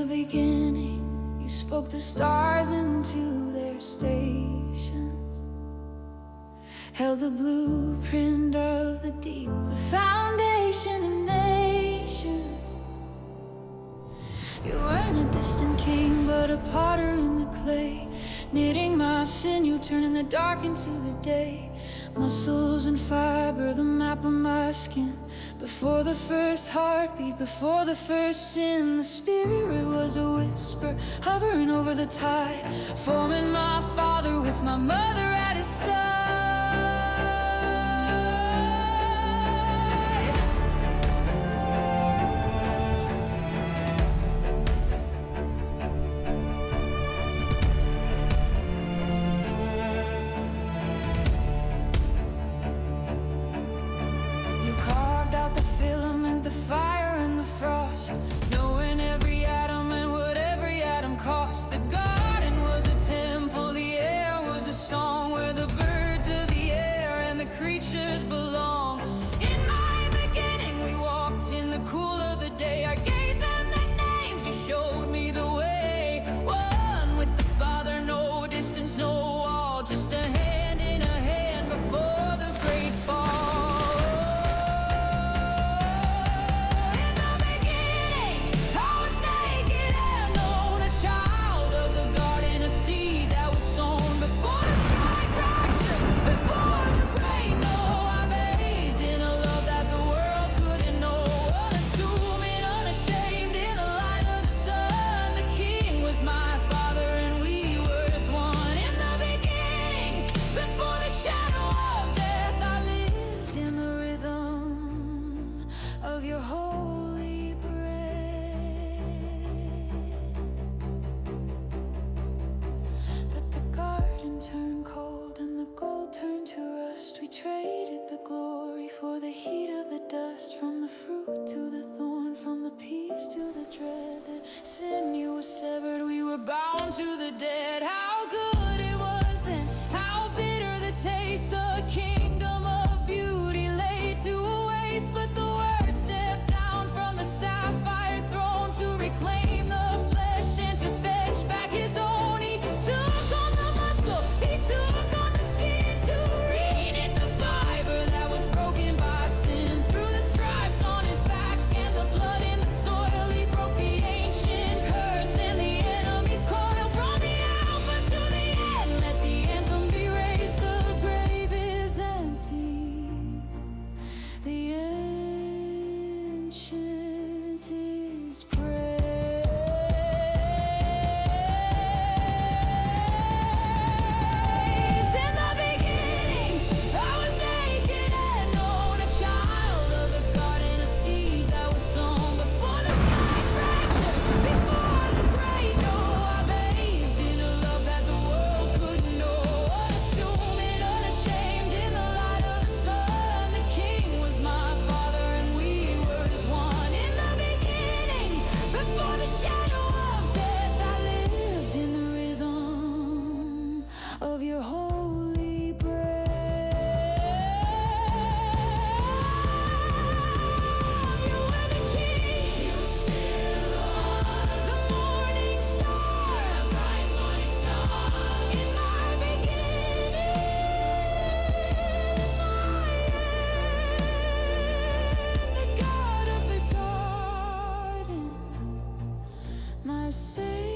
the beginning, you spoke the stars into their stations, held the blueprint of the deep, the foundation of nations. You weren't a distant king, but a potter in the clay, knitting my sinew, turning the dark into the day. Muscles and fiber, the map of my skin. Before the first heartbeat, before the first sin, the spirit was a whisper, hovering over the tide, forming my father with my mother at his side. You carved out the filament, the fire and the frost, knowing every atom and what every atom cost. The garden was a temple, the air was a song, where the birds of the air and the creatures belong. In my beginning we walked in the cool of the day. I gave them their names, you showed me the way. One with the Father, no distance, no wall, just a hand in a hand before the great fall. In the beginning, I was naked and known, a child of the garden, a seed that was sown. Before the sky fractured, before the great no, I bathed in a love that the world couldn't know. Unassuming, unashamed, in the light of the sun, the King was my Father and we were as one. In the beginning, before the shadow of death, I lived in the rhythm of your holy breath. But the garden turned cold and the gold turned to rust. We traded the glory for the heat of the dust, from the fruit to the thorn, from the peace to the dread. That sinew was severed, we were bound to the dead. How good it was then, how bitter the taste. A kingdom of beauty laid to waste, but the word stepped down from the sapphire throne to reclaim the flesh and to fetch back his own. He took on the muscle, he took on the skin, to reknit the fiber that was broken by sin. Through the stripes on his back and the blood in the soil, he broke the ancient curse and the enemy's coil. From the alpha to the end, let the anthem be raised. The grave is empty, the ancient is praised. In the beginning, I was naked and known, a child of the garden, a seed that was sown. Before the sky fractured, before the great no, I bathed in a love that the world couldn't know. Unassuming, unashamed, in the light of the sun, the King was my Father and we were as one. In the beginning, before the shadow of death, I lived in the rhythm of your holy breath. You were the King, you still are, the morning star, bright morning star. In my beginning, my end, the God of the garden, my Savior.